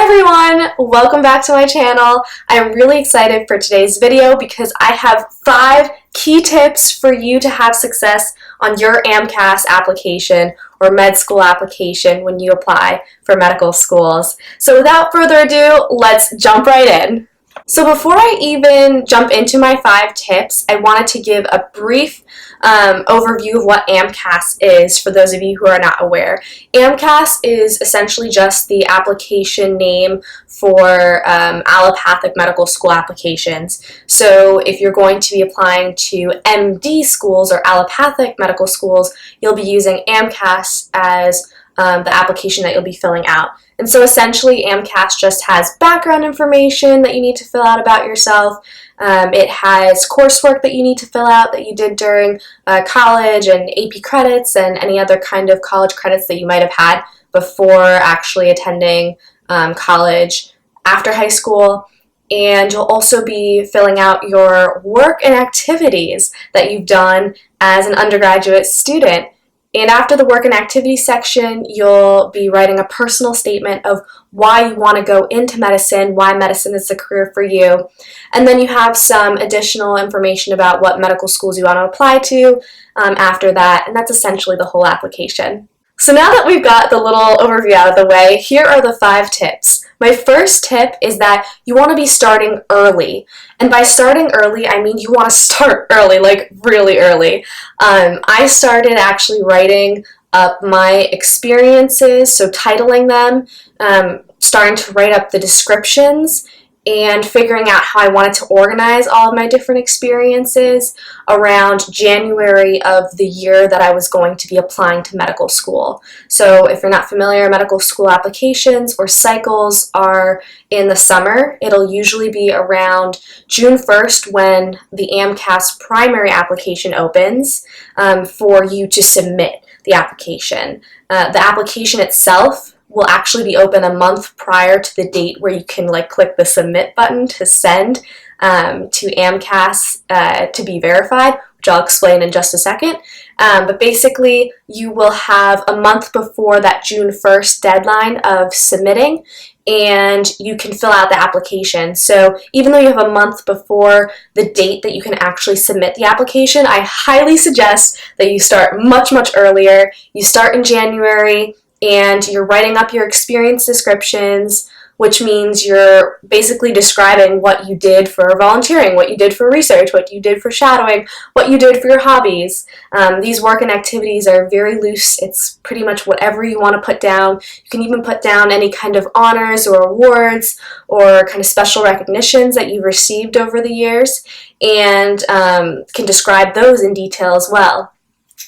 everyone! Welcome back to my channel. I am really excited for today's video because I have 5 key tips for you to have success on your Amcas application or med school application when you apply for medical schools. So without further ado, let's jump right in. So before I even jump into my 5 tips, I wanted to give a brief overview of what Amcas is for those of you who are not aware. Amcas is essentially just the application name for allopathic medical school applications. So if you're going to be applying to MD schools or allopathic medical schools, you'll be using Amcas as the application that you'll be filling out. And so essentially Amcas just has background information that you need to fill out about yourself. It has coursework that you need to fill out that you did during college and AP credits and any other kind of college credits that you might have had before actually attending college after high school. And you'll also be filling out your work and activities that you've done as an undergraduate student. And after the work and activity section, you'll be writing a personal statement of why you want to go into medicine, why medicine is the career for you. And then you have some additional information about what medical schools you want to apply to after that, and that's essentially the whole application. So now that we've got the little overview out of the way, here are the 5 tips. My first tip is that you want to be starting early. And by starting early, I mean you want to start early, like really early. I started actually writing up my experiences, so titling them, starting to write up the descriptions, and figuring out how I wanted to organize all of my different experiences around January of the year that I was going to be applying to medical school. So if you're not familiar, medical school applications or cycles are in the summer. It'll usually be around June 1st when the Amcas primary application opens for you to submit the application. The application itself will actually be open a month prior to the date where you can click the submit button to send to Amcas to be verified, which I'll explain in just a second. But basically, you will have a month before that June 1st deadline of submitting, and you can fill out the application. So even though you have a month before the date that you can actually submit the application, I highly suggest that you start much, much earlier. You start in January, and you're writing up your experience descriptions, which means you're basically describing what you did for volunteering, what you did for research, what you did for shadowing, what you did for your hobbies. These work and activities are very loose. It's pretty much whatever you want to put down. You can even put down any kind of honors or awards or kind of special recognitions that you've received over the years, and can describe those in detail as well.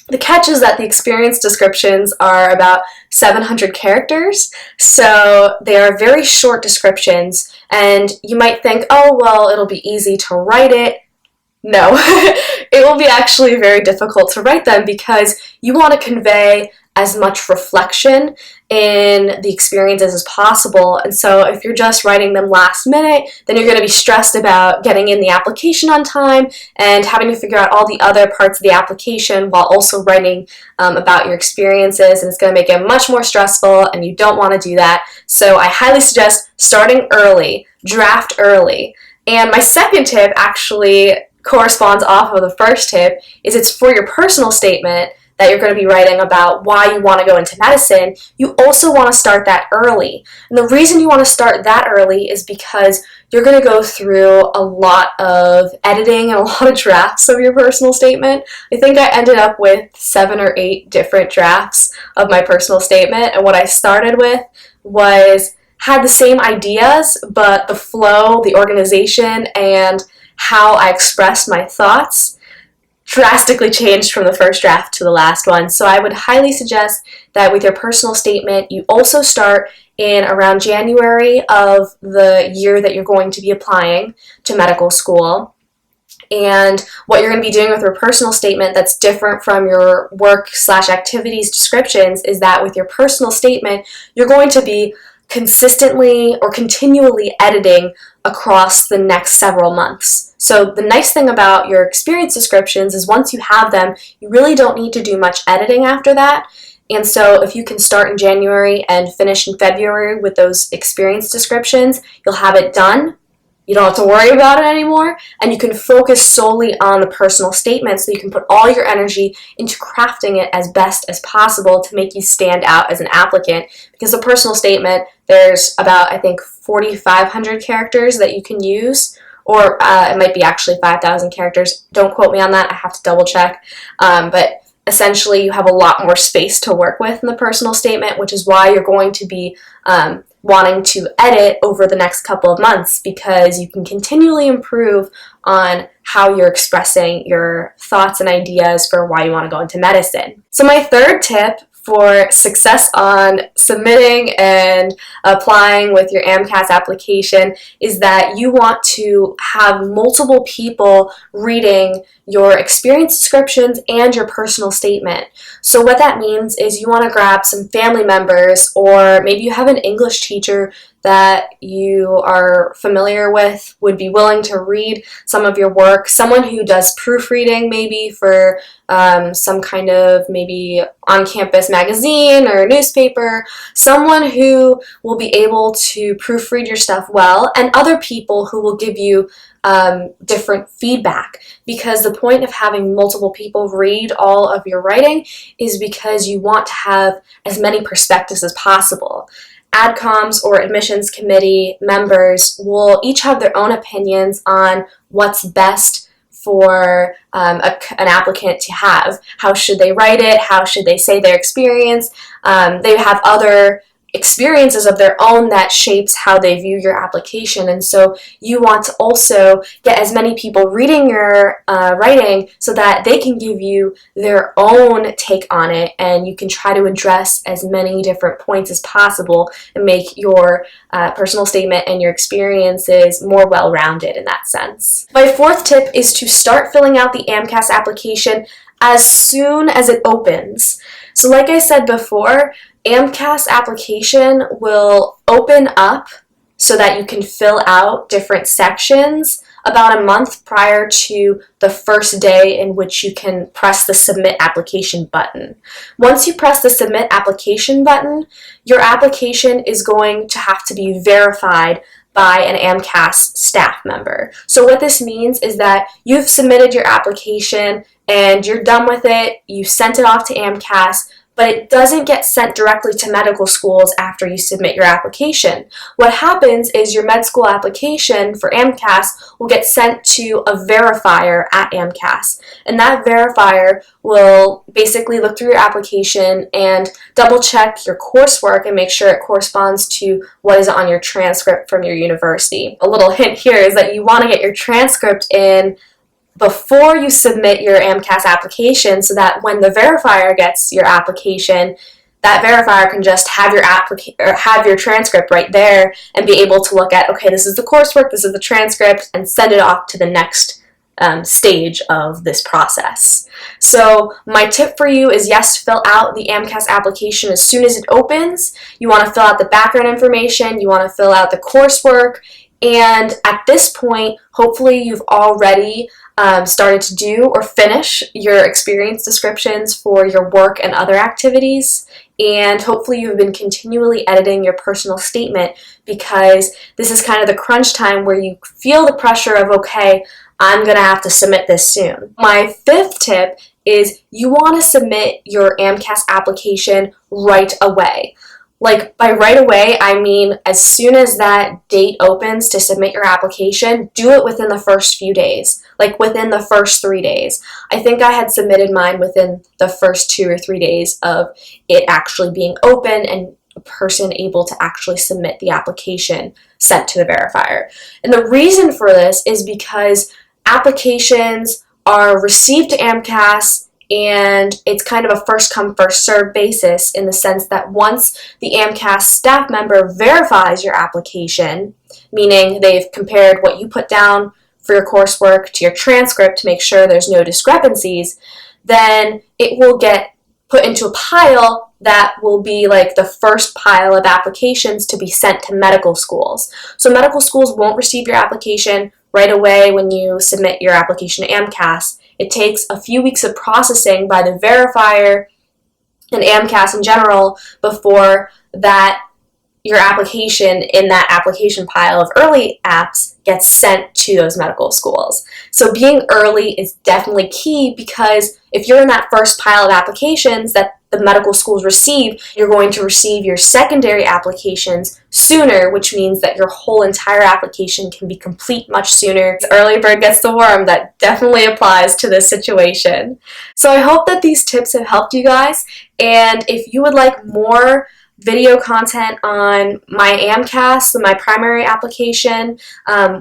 The catch is that the experience descriptions are about 700 characters, so they are very short descriptions, and you might think, oh, well, it'll be easy to write it. No, it will be actually very difficult to write them because you want to convey as much reflection in the experiences as possible. And so if you're just writing them last minute, then you're going to be stressed about getting in the application on time and having to figure out all the other parts of the application while also writing about your experiences, and it's going to make it much more stressful, and you don't want to do that. So I highly suggest starting early, draft early. And my second tip actually corresponds off of the first tip, is it's for your personal statement that you're going to be writing about why you want to go into medicine. You also want to start that early. And the reason you want to start that early is because you're going to go through a lot of editing and a lot of drafts of your personal statement. I think I ended up with 7 or 8 different drafts of my personal statement, and what I started with had the same ideas, but the flow, the organization, and how I expressed my thoughts drastically changed from the first draft to the last one. So I would highly suggest that with your personal statement, you also start in around January of the year that you're going to be applying to medical school. And what you're going to be doing with your personal statement that's different from your work/activities descriptions is that with your personal statement, you're going to be consistently or continually editing across the next several months. So the nice thing about your experience descriptions is once you have them, you really don't need to do much editing after that. And so if you can start in January and finish in February with those experience descriptions, you'll have it done. You don't have to worry about it anymore, and you can focus solely on the personal statement, so you can put all your energy into crafting it as best as possible to make you stand out as an applicant. Because the personal statement, there's about, I think, 4,500 characters that you can use, or it might be actually 5,000 characters. Don't quote me on that, I have to double check. But essentially, you have a lot more space to work with in the personal statement, which is why you're going to be wanting to edit over the next couple of months, because you can continually improve on how you're expressing your thoughts and ideas for why you want to go into medicine. So my third tip for success on submitting and applying with your Amcas application is that you want to have multiple people reading your experience descriptions and your personal statement. So what that means is you want to grab some family members, or maybe you have an English teacher that you are familiar with, would be willing to read some of your work, someone who does proofreading maybe for some kind of maybe on-campus magazine or newspaper, someone who will be able to proofread your stuff well, and other people who will give you different feedback. Because the point of having multiple people read all of your writing is because you want to have as many perspectives as possible. AdComs or admissions committee members will each have their own opinions on what's best for an applicant to have. How should they write it? How should they say their experience? They have other experiences of their own that shapes how they view your application, and so you want to also get as many people reading your writing so that they can give you their own take on it, and you can try to address as many different points as possible and make your personal statement and your experiences more well-rounded in that sense. My fourth tip is to start filling out the Amcas application as soon as it opens. So like I said before, Amcas application will open up so that you can fill out different sections about a month prior to the first day in which you can press the submit application button. Once you press the submit application button, your application is going to have to be verified by an Amcas staff member. So what this means is that you've submitted your application and you're done with it, you sent it off to Amcas, but it doesn't get sent directly to medical schools after you submit your application. What happens is your med school application for Amcas will get sent to a verifier at Amcas, and that verifier will basically look through your application and double check your coursework and make sure it corresponds to what is on your transcript from your university. A little hint here is that you want to get your transcript in before you submit your Amcas application, so that when the verifier gets your application, that verifier can just have your transcript right there and be able to look at, okay, this is the coursework, this is the transcript, and send it off to the next stage of this process. So my tip for you is, yes, fill out the Amcas application as soon as it opens. You want to fill out the background information, you want to fill out the coursework, and at this point, hopefully you've already started to do or finish your experience descriptions for your work and other activities, and hopefully you've been continually editing your personal statement, because this is kind of the crunch time where you feel the pressure of, okay, I'm going to have to submit this soon. My fifth tip is you want to submit your Amcas application right away. Like, by right away, I mean as soon as that date opens to submit your application, do it within the first few days, like within the first 3 days. I think I had submitted mine within the first 2 or 3 days of it actually being open and a person able to actually submit the application sent to the verifier. And the reason for this is because applications are received to Amcas, and it's kind of a first come, first served basis, in the sense that once the Amcas staff member verifies your application, meaning they've compared what you put down for your coursework to your transcript to make sure there's no discrepancies, then it will get put into a pile that will be like the first pile of applications to be sent to medical schools. So medical schools won't receive your application right away when you submit your application to Amcas. It takes a few weeks of processing by the verifier and Amcas in general before that your application in that application pile of early apps gets sent to those medical schools. So being early is definitely key, because if you're in that first pile of applications that the medical schools receive, you're going to receive your secondary applications sooner, which means that your whole entire application can be complete much sooner. Early bird gets the worm. That definitely applies to this situation. So I hope that these tips have helped you guys, and if you would like more video content on my Amcas, my primary application,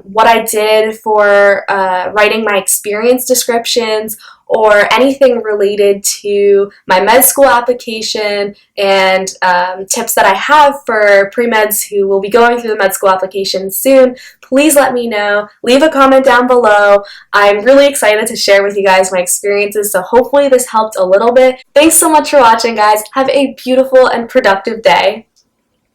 what I did for writing my experience descriptions, or anything related to my med school application, and tips that I have for pre-meds who will be going through the med school application soon, please let me know. Leave a comment down below. I'm really excited to share with you guys my experiences, so hopefully this helped a little bit. Thanks so much for watching, guys. Have a beautiful and productive day.